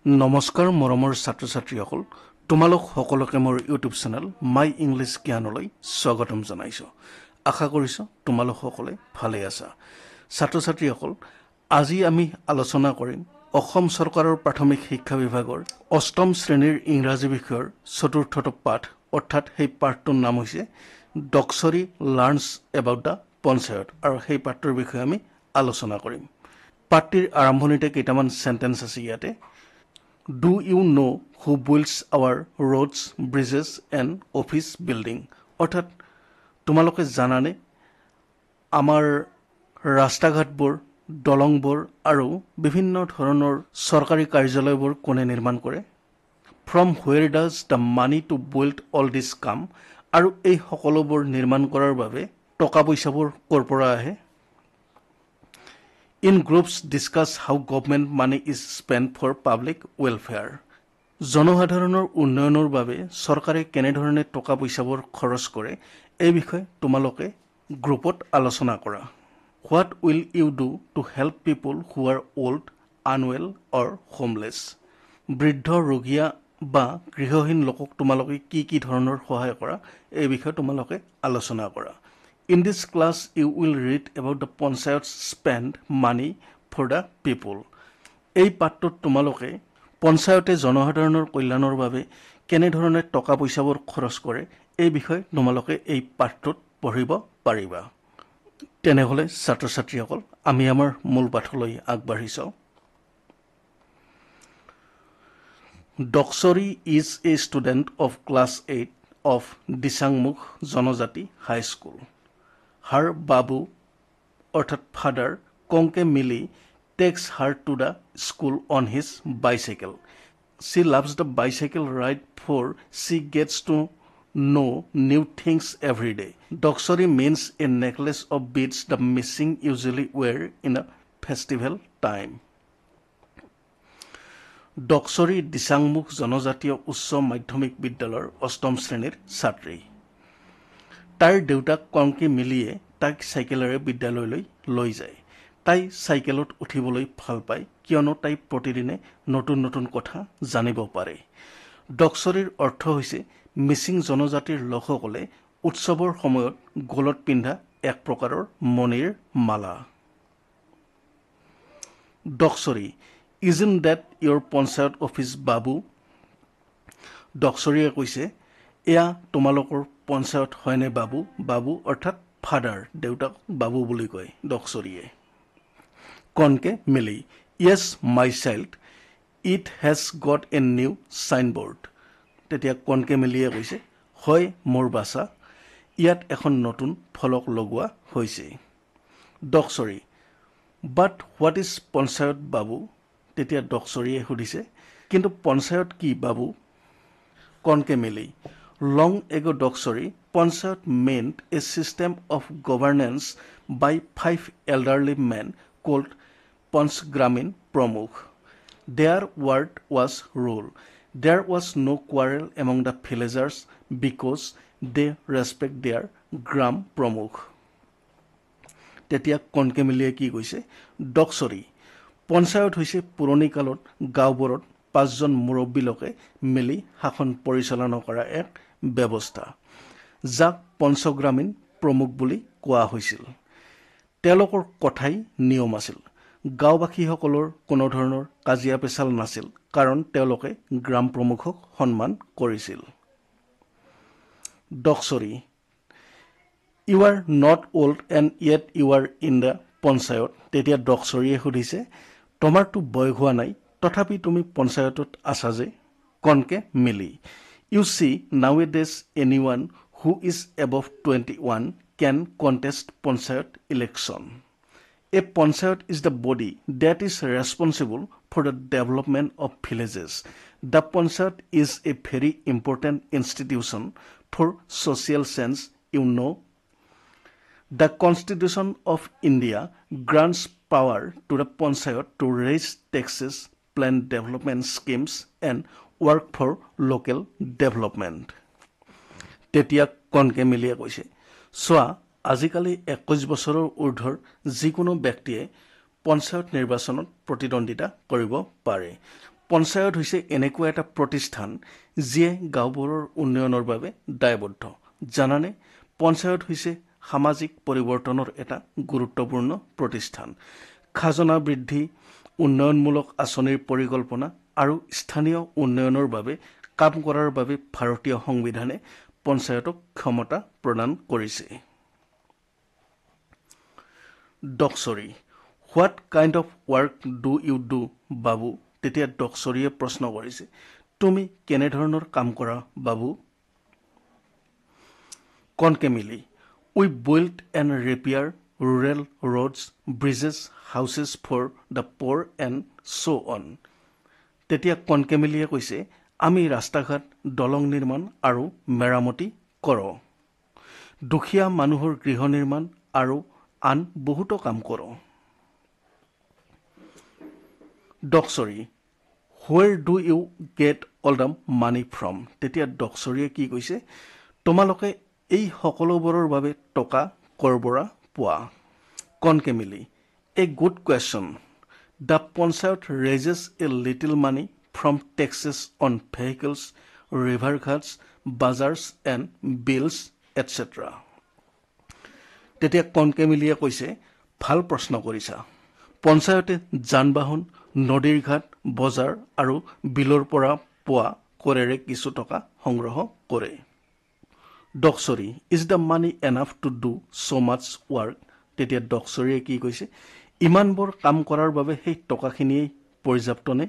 নমস্কাৰ মৰমৰ ছাত্ৰ ছাত্ৰীসকল তোমালোক সকলোকে মোৰ ইউটিউব চেনেল মাই ইংলিছ জ্ঞানলৈ স্বাগতম জনাইছো আশা কৰিছো তোমালোক সকলে ভালে আছা ছাত্ৰ ছাত্ৰীসকল আজি আমি আলোচনা কৰিম অসম চৰকাৰৰ প্ৰাথমিক শিক্ষা বিভাগৰ অষ্টম শ্ৰেণীৰ ইংৰাজী বিষয়ৰ চতুৰ্থটো পাঠ অৰ্থাৎ সেই পাঠটোৰ নাম হৈছে ডক্সৰী লাৰ্নছ এবাউট দ্য পঞ্চায়ত আৰু সেই পাঠটোৰ বিষয়ে আমি আলোচনা কৰিম পাঠটিৰ আৰম্ভণিতে কেইটামান সেন্টেন্স আছে ইয়াতে Do you know who builds our roads, bridges and office building? অৰ্থাৎ তোমালোকে জানানে আমাৰ ৰাস্তাঘাটবোৰ দলংবোৰ আৰু বিভিন্ন ধৰণৰ চৰকাৰী কাৰ্যালয়বোৰ কোনে নিৰ্মাণ কৰে From where does the money to build all this come? আৰু এই সকলোবোৰ নিৰ্মাণ কৰাৰ বাবে টকা পইচাবোৰ ক'ৰ পৰা আহে In groups discuss how government money is spent for public welfare. জনসাধাৰণৰ উন্নয়নৰ বাবে চৰকাৰে কেনেধৰণে টকা পইচাবোৰ খৰচ কৰে এই বিষয়ে তোমালোকে গ্ৰুপত আলোচনা কৰা What will you do to help people who are old, unwell or homeless? বৃদ্ধ ৰোগীয়া বা গৃহহীন লোকক তোমালোকে কি ধৰণৰ সহায় কৰা এই বিষয়ে তোমালোকে আলোচনা কৰা In this class, you will read about the Panchayats spend money for the people. এই পাঠটোত তোমালোকে পঞ্চায়তে জনসাধাৰণৰ কল্যাণৰ বাবে কেনেধৰণে টকা পইচাবোৰ খৰচ কৰে এই বিষয়ে তোমালোকে এই পাঠটোত পঢ়িব পাৰিবা তেনেহলে ছাত্ৰ ছাত্ৰীসকল আমি আমাৰ মূল পাঠলৈ আগবাঢ়ি যাওঁ Doksori is a student of class 8 of Disangmukh Janojati High School. Her babu, অর্থাৎ father, Konke Mili, takes her to the school on his bicycle. She loves the bicycle ride for she gets to know new things every day. Doksori means a necklace of beads the missing usually wear in a festival time. Doksori Disangmukh Janojatiya Uccho Madhyamik Bidyalয়ৰ অষ্টম শ্ৰেণীৰ ছাত্ৰী তাইৰ দেউতাক কংকি মিলিয়ে তাইক চাইকেলেৰে বিদ্যালয়লৈ লৈ যায় তাই চাইকেলত উঠিবলৈ ভাল পায় কিয়নো তাই প্ৰতিদিনে নতুন নতুন কথা জানিব পাৰে ডক্সৰীৰ অৰ্থ হৈছে মিচিং জনজাতিৰ লোকসকলে উৎসৱৰ সময়ত গলত পিন্ধা এক প্ৰকাৰৰ মণিৰ মালা Doksori Isn't that your Panchayat office babu? ডক্সৰীয়ে কৈছে এয়া তোমালোকৰ পঞ্চায়ত হয়নে বাবু বাবু অৰ্থাৎ ফাদাৰ দেউতাক বাবু বুলি কয় ডক্সৰীয়ে কনকে মিলি Yes, my child. It has got a new signboard. তেতিয়া কনকে মিলিয়ে কৈছে হয় মোৰ বাছা ইয়াত এখন নতুন ফলক লগোৱা হৈছে Doksori But what is panchayat বাবু তেতিয়া ডক্সৰীয়ে সুধিছে কিন্তু পঞ্চায়ত কি বাবু কনকে মিলি Long ago, Doksori, Panchayat meant a system of governance by 5 elderly men called Panchgramin Pramukh. Their word was rule. There was no quarrel among the villagers because they respect their Gram Pramukh. তেতিয়া কনকে মিলিয়ে কি কৈছে ডক্সৰী পঞ্চায়ত হৈছে পুৰণি কালত গাঁওবোৰত 5 জন মুৰব্বী লোকে মিলি শাসন পৰিচালনা কৰা এক ব্যৱস্থা যাক পঞ্চগ্ৰামীণ প্ৰমুখ বুলি কোৱা হৈছিল তেওঁলোকৰ কথাই নিয়ম আছিল গাঁওবাসীসকলৰ কোনো ধৰণৰ কাজিয়া পেচাল নাছিল কাৰণ তেওঁলোকে গ্ৰাম প্ৰমুখক সন্মান কৰিছিল Doksori You are not old and yet you are in the panchayat তেতিয়া ডক্সৰীয়ে সুধিছে তোমাৰটো বয়স হোৱা নাই তথাপি তুমি পঞ্চায়তত আছা যে কনকে মিলি You see, nowadays anyone who is above 21 can contest Panchayat election. A Panchayat is the body that is responsible for the development of villages. The Panchayat is a very important institution for social sense, you know. The Constitution of India grants power to the Panchayat to raise taxes, plan development schemes and work for local development. তেতিয়া কনকে মিলিয়ে কৈছে চোৱা আজিকালি 21 বছৰৰ ঊৰ্ধ্বৰ যিকোনো ব্যক্তিয়ে পঞ্চায়ত নিৰ্বাচনত প্ৰতিদ্বন্দ্বিতা কৰিব পাৰে পঞ্চায়ত হৈছে এনেকুৱা এটা প্ৰতিষ্ঠান যিয়ে গাঁওবোৰৰ উন্নয়নৰ বাবে দায়বদ্ধ। জানানে, পঞ্চায়ত হৈছে সামাজিক পৰিৱৰ্তনৰ এটা গুৰুত্বপূৰ্ণ প্ৰতিষ্ঠান। খাজনা বৃদ্ধি, উন্নয়নমূলক আঁচনিৰ পৰিকল্পনা আৰু স্থানীয় উন্নয়নৰ বাবে কাম কৰাৰ বাবে ভাৰতীয় সংবিধানে পঞ্চায়তক ক্ষমতা প্ৰদান কৰিছে। ডক্সৰী, what kind of work do you do বাবু? তেতিয়া ডক্সৰীয়ে প্ৰশ্ন কৰিছে, তুমি কেনেধৰণৰ কাম কৰা বাবু? Kankemili, we build and repair rural roads, bridges, houses for the poor and so' on. তেতিয়া কনকেমিলিয়ে কৈছে, আমি ৰাস্তা ঘাট, দলং নিৰ্মাণ আৰু মেৰামতি কৰোঁ। দুখীয়া মানুহৰ গৃহ নিৰ্মাণ আৰু আন বহুতো কাম কৰোঁ। Doksori, where do you get all the money from? তেতিয়া ডক্সৰীয়ে কি কৈছে, তোমালোকে এই সকলোবোৰৰ বাবে টকা ক'ৰ পৰা পোৱা? Kankemili, a good question. The panchayat raises a little money from taxes on vehicles, river ghats, bazaars and bills etcetera. তেতিয়া কনকেমিলিয়ে কৈছে, ভাল প্ৰশ্ন কৰিছা। পঞ্চায়তে যান বাহন, নদীৰ ঘাট, বজাৰ আৰু বিলৰ পৰা পোৱা কৰেৰে কিছু টকা সংগ্ৰহ কৰে। Doksori, is the money enough to do so' much work? তেতিয়া ডক্সৰীয়ে কি কৈছে, ইমানবোৰ কাম কৰাৰ বাবে সেই টকাখিনিয়েই পৰ্যাপ্তনে?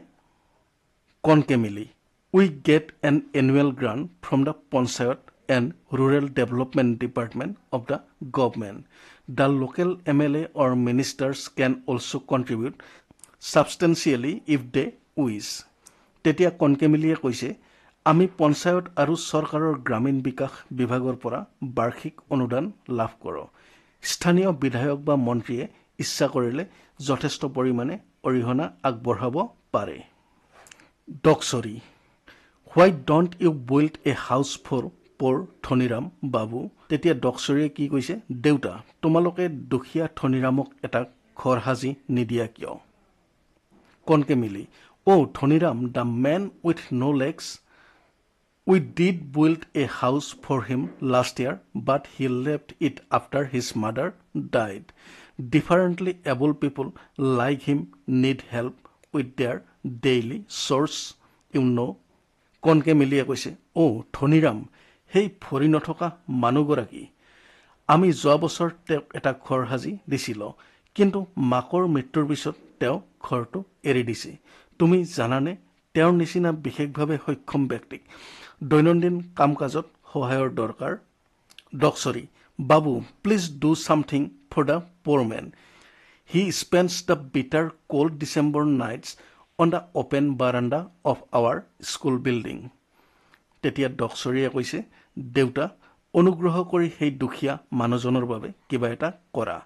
Kankemili, we get an annual grant from the panchayat and Rural Development Department of the government. The local MLA or ministers can also contribute substantially if they wish. তেতিয়া কনকেমিলিয়ে কৈছে, আমি পঞ্চায়ত আৰু চৰকাৰৰ গ্ৰামীণ বিকাশ বিভাগৰ পৰা বাৰ্ষিক অনুদান লাভ কৰোঁ। স্থানীয় বিধায়ক বা মন্ত্ৰীয়ে ইচ্ছা কৰিলে যথেষ্ট পৰিমাণে অৰিহণা আগবঢ়াব পাৰে। Doksori, why don't you build a house for poor Dhaniram বাবু? তেতিয়া ডক্সৰীয়ে কি কৈছে, দেউতা, তোমালোকে দুখীয়া ধনীৰামক এটা ঘৰ সাজি নিদিয়া কিয়? Kankemili, Dhaniram, the man with no legs, we did build a house for him last year, but he left it after his mother died. Differently able people like him need help with their daily chores, you know. কনকেমিলিয়ে কৈছে, ধনীৰাম, সেই ভৰি নথকা মানুহগৰাকী, আমি যোৱা বছৰ তেওঁক এটা ঘৰ সাজি দিছিলোঁ, কিন্তু মাকৰ মৃত্যুৰ পিছত তেওঁ ঘৰটো এৰি দিছে। তুমি জানানে, তেওঁৰ নিচিনা বিশেষভাৱে সক্ষম ব্যক্তিক দৈনন্দিন কাম কাজত সহায়ৰ দৰকাৰ। Doksori, babu, please do something for the poor man. He spends the bitter cold December nights on the open verandah of our school building. তেতিয়া ডক্সৰীয়ে কৈছে, দেউতা, অনুগ্ৰহ কৰি সেই দুখীয়া মানুহজনৰ বাবে কিবা এটা কৰা।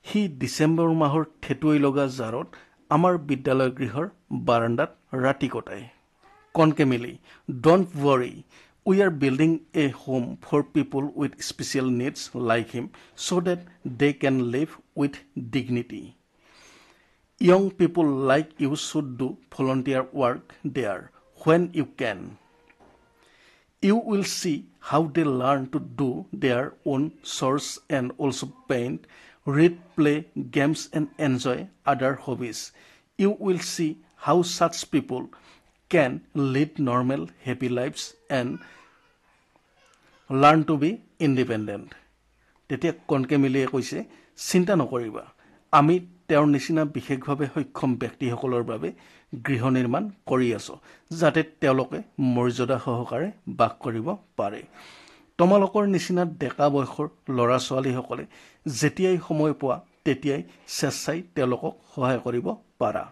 সি ডিচেম্বৰ মাহৰ ঠেটুৱৈ লগা জাৰত আমাৰ বিদ্যালয় গৃহৰ বাৰাণ্ডাত ৰাতি কটায়। Kankemili, don't worry, we are building a home for people with special needs like him so' that they can live with dignity. Young people like you should do volunteer work there when you can. You will see how they learn to do their own chores and also paint, read, play games and enjoy other hobbies. You will see how such people can lead normal, happy lives and learn to be independent. তেতিয়া কনকেমিলিয়ে কৈছে, চিন্তা নকৰিবা, আমি তেওঁৰ নিচিনা বিশেষভাৱে সক্ষম ব্যক্তিসকলৰ বাবে গৃহ নিৰ্মাণ কৰি আছোঁ, যাতে তেওঁলোকে মৰ্যাদা সহকাৰে বাস কৰিব পাৰে। তোমালোকৰ নিচিনা ডেকা বয়সৰ ল'ৰা ছোৱালীসকলে যেতিয়াই সময় পোৱা তেতিয়াই স্বেচ্ছাই তেওঁলোকক সহায় কৰিব পাৰা।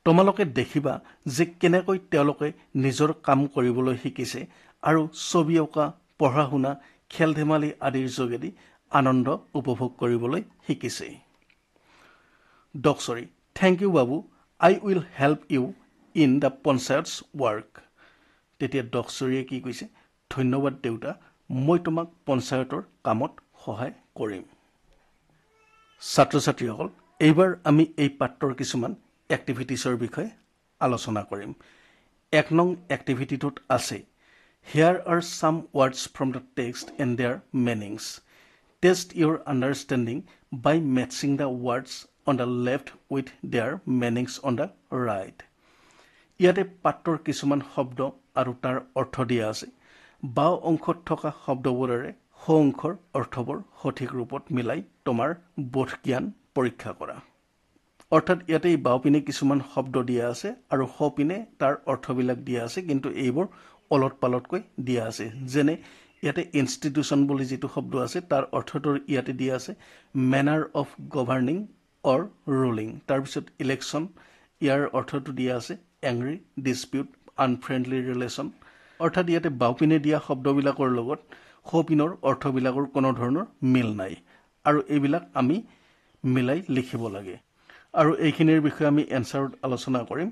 তোমালোকে দেখিবা যে কেনেকৈ তেওঁলোকে নিজৰ কাম কৰিবলৈ শিকিছে আৰু ছবি অঁকা, পঢ়া শুনা, খেল ধেমালি আদিৰ যোগেদি আনন্দ উপভোগ কৰিবলৈ শিকিছে। Doksori, thank you babu, I will help you in the panchayat's work. তেতিয়া ডক্সৰীয়ে কি কৈছে, ধন্যবাদ দেউতা, মই তোমাক পঞ্চায়তৰ কামত সহায় কৰিম। ছাত্ৰ ছাত্ৰীসকল, এইবাৰ আমি এই পাঠৰ কিছুমান এক্টিভিটিছৰ বিষয়ে আলোচনা কৰিম 1 নং এক্টিভিটিটোত আছে Here are some words from the text and their meanings. Test your understanding by matching the words on the left with their meanings on the right. ইয়াতে পাঠৰ কিছুমান শব্দ আৰু তাৰ অৰ্থ দিয়া আছে বাও অংশত থকা শব্দবোৰেৰে হ অংশৰ অৰ্থবোৰ সঠিক ৰূপত মিলাই তোমাৰ বোধ জ্ঞান পৰীক্ষা কৰা অৰ্থাৎ ইয়াতে বাওপিনে কিছুমান শব্দ দিয়া আছে আৰু হপিনে তাৰ অৰ্থবিলাক দিয়া আছে কিন্তু এইবোৰ অলট পালটকৈ দিয়া আছে যেনে ইয়াতে ইনষ্টিটিউচন বুলি যেটো শব্দ আছে তাৰ অৰ্থটো ইয়াতে দিয়া আছে ম্যানাৰ অফ গভৰ্নিং অৰ ৰুলিং তাৰ পিছত ইলেকশন ইয়াৰ অৰ্থটো দিয়া আছে এংগ্ৰি ডিসপিউট আনফ্ৰেন্ডলি ৰিলেশন অৰ্থাৎ ইয়াতে বাওপিনে দিয়া শব্দবিলাকৰ লগত হপিনৰ অৰ্থবিলাকৰ কোনো ধৰণৰ মিল নাই আৰু এইবিলাক আমি মিলাই লিখিব লাগে আৰু এইখিনিৰ বিষয়ে আমি এনসাৰত আলোচনা কৰিম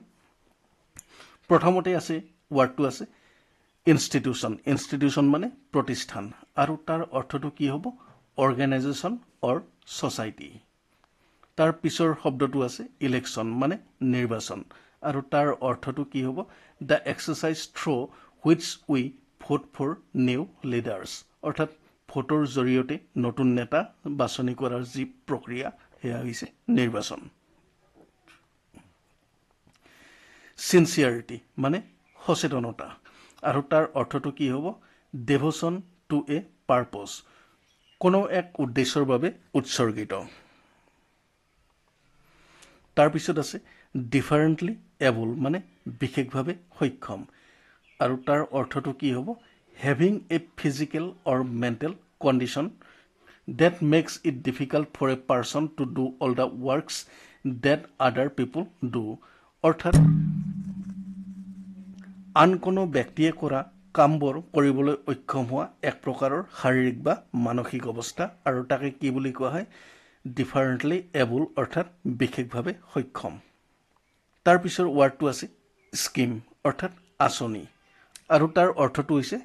প্ৰথমতে আছে ওয়াৰ্ডটো আছে ইনষ্টিটিউশন মানে প্ৰতিষ্ঠান আৰু তাৰ অৰ্থটো কি হ'ব অৰ্গানাইজেশ্যন অৰ সোসাইটি তাৰ পিছৰ শব্দটো আছে ইলেকশন মানে নিৰ্বাচন আৰু তাৰ অৰ্থটো কি হ'ব the exercise through which we vote for new leaders অৰ্থাৎ ভোটৰ জৰিয়তে নতুন নেতা বাছনি কৰাৰ যি প্ৰক্ৰিয়া হেয়া হৈছে নিৰ্বাচন সিনসিয়াৰিটি মানে সচেতনতা আৰু তাৰ অৰ্থটো কি হ'ব ডেভোশন টু এ পাৰপজ কোনো এক উদ্দেশ্যৰ বাবে উৎসৰ্গিত তাৰ পিছত আছে ডিফাৰেন্টলি এবল মানে বিশেষভাৱে সক্ষম আৰু তাৰ অৰ্থটো কি হ'ব having a physical or mental condition that makes it difficult for a person to do all the works that other people do অৰ্থাৎ আন কোনো ব্যক্তিয়ে কৰা কামবোৰ কৰিবলৈ অক্ষম হোৱা এক প্ৰকাৰৰ শাৰীৰিক বা মানসিক অৱস্থা আৰু তাকে কি বুলি কোৱা হয় ডিফাৰেন্টলি এবল অৰ্থাৎ বিশেষভাৱে সক্ষম তাৰ পিছৰ ওয়াৰ্ডটো আছে স্কিম অৰ্থাৎ আঁচনি আৰু তাৰ অৰ্থটো হৈছে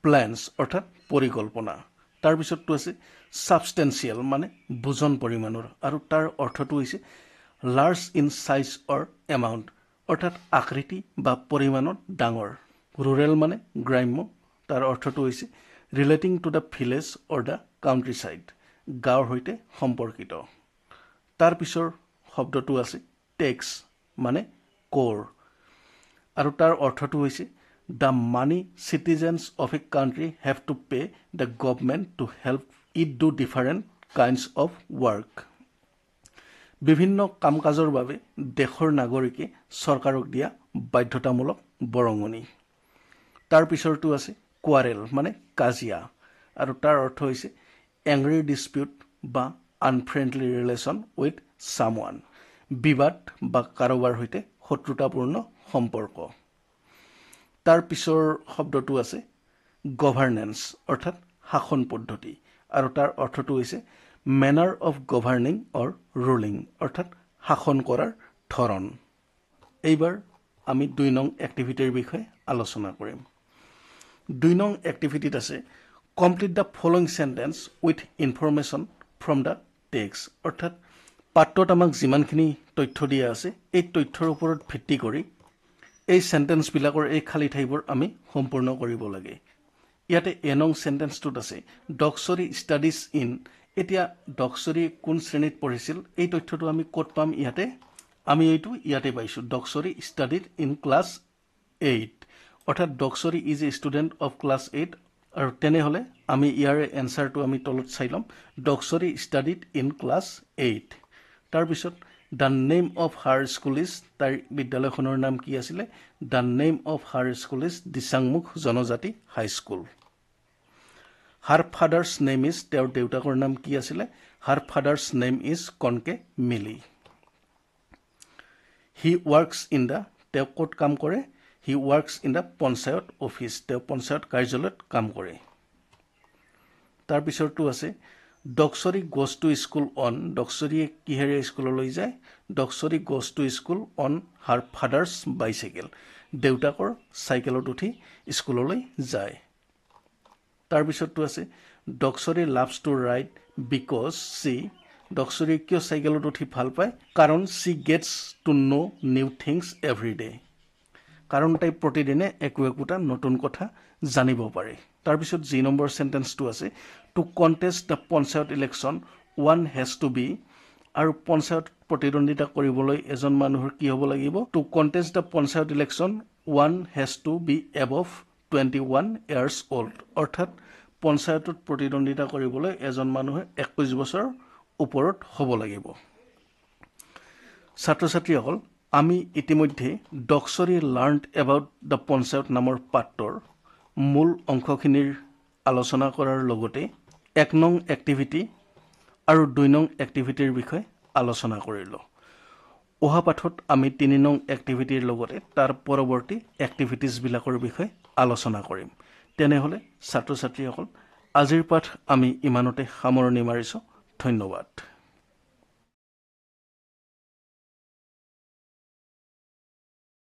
প্ল্যানস অৰ্থাৎ পৰিকল্পনা তাৰ পিছৰটো আছে সাবস্টেন্সিয়াল মানে বুজন পৰিমাণৰ আৰু তাৰ অৰ্থটো হৈছে large in size or amount অৰ্থাৎ আকৃতি বা পৰিমাণত ডাঙৰ ৰুৰেল মানে গ্ৰাম্য তাৰ অৰ্থটো হৈছে relating to the village or the countryside গাঁৱৰ সৈতে সম্পৰ্কিত তাৰ পিছৰ শব্দটো আছে টেক্স মানে কৰ আৰু তাৰ অৰ্থটো হৈছে the money citizens of a country have to pay the government to help it do different kinds of work বিভিন্ন কামকাজৰ বাবে দেশৰ নাগৰিকে চৰকাৰক দিয়া বাধ্যতামূলক বৰঙনি তাৰ পিছৰটো আছে কোৱাৰেল মানে কাজিয়া আৰু তাৰ অৰ্থ হৈছে এংগ্ৰি ডিসপিউট বা আনফ্ৰেন্ডলি ৰিলেশন উইথ সামওয়ান বিবাদ বা কাৰোবাৰ সৈতে শত্ৰুতাপূৰ্ণ সম্পৰ্ক তাৰ পিছৰ শব্দটো আছে গভৰ্নেন্স অৰ্থাৎ শাসন পদ্ধতি আৰু তাৰ অৰ্থটো হৈছে ম্যানাৰ অফ গভৰ্নিং অৰ ৰুলিং অৰ্থাৎ শাসন কৰাৰ ধৰণ এইবাৰ আমি 2 নং এক্টিভিটিৰ বিষয়ে আলোচনা কৰিম 2 নং এক্টিভিটিত আছে complete the following sentence with information from da text অৰ্থাৎ পাঠটোত আমাক যিমানখিনি তথ্য দিয়া আছে এই তথ্যৰ ওপৰত ভিত্তি কৰি এই সেন্টেন্স বিলাকৰ এই খালি ঠাইবোৰ আমি সম্পূৰ্ণ কৰিব লাগে ইয়াতে এনং সেন্টেন্সটোত আছে ডক্সৰি ষ্টাডিজ ইন এতিয়া ডক্সৰি কোন শ্ৰেণীত পঢ়িছিল এই তথ্যটো আমি ক'ত পাম ইয়াতে আমি এইটো ইয়াতে পাইছো ডক্সৰি ষ্টাডিড ইন ক্লাছ 8 অৰ্থাৎ Doksori is a student of class 8 আৰু তেনেহলে আমি ইয়াৰ এনসাৰটো আমি তলত চাই লম ডক্সৰি ষ্টাডিড ইন ক্লাছ 8 তাৰ পিছত The name of her school is তাই বিদ্যালয়খনৰ নাম কি আছিল The name of her school is Disangmukh জনজাতি হাই school Her father's name is তেওঁৰ দেউতাকৰ নাম কি আছিল Her father's name is কনকে মিলি He works in the তেওঁ ক'ত কাম কৰে He works in the panchayat office তেওঁ পঞ্চায়ত কাৰ্যালয়ত কাম কৰে তাৰ পিছৰটো আছে ডক্সৰি goes to school on ডক্সৰিয়ে কিহেৰে স্কুললৈ যায় ডক্সৰি goes to school on her father's bicycle দেউতাকৰ চাইকেলত উঠি স্কুললৈ যায় তাৰ পিছৰটো আছে ডক্সৰি loves to ride because she ডক্সৰি কিয় চাইকেলত উঠি ভাল পায় কাৰণ she gets to know new things every day কাৰণ তাই প্ৰতিদিনে একোটা নতুন কথা জানিব পাৰে তাৰপিছত জি নম্বৰ সেন্টেন্সটো আছে to contest the panchayat election one has to be আৰু পঞ্চায়ত প্ৰতিদ্বন্দ্বিতা কৰিবলৈ এজন মানুহৰ কি হ'ব লাগিব to contest the panchayat election one has to be above 21 years old অৰ্থাৎ পঞ্চায়তত প্ৰতিদ্বন্দ্বিতা কৰিবলৈ এজন মানুহে 21 বছৰ ওপৰত হ'ব লাগিব ছাত্ৰ ছাত্ৰীসকল আমি ইতিমধ্যে ডক্সৰী লাৰ্নড এবাউট দ্য পঞ্চায়ত নামৰ পাঠৰ মূল অংশখিনিৰ আলোচনা কৰাৰ লগতে 1 নং এক্টিভিটি আৰু 2 নং এক্টিভিটিৰ বিষয়ে আলোচনা কৰিলো অহা পাঠত আমি 3 নং এক্টিভিটিৰ লগতে তাৰ পৰৱৰ্তী এক্টিভিটিজ বিলাকৰ বিষয়ে আলোচনা কৰিম তেনেহলে ছাত্ৰ ছাত্ৰীসকল আজিৰ পাঠ আমি ইমানতে সামৰণি মাৰিছো ধন্যবাদ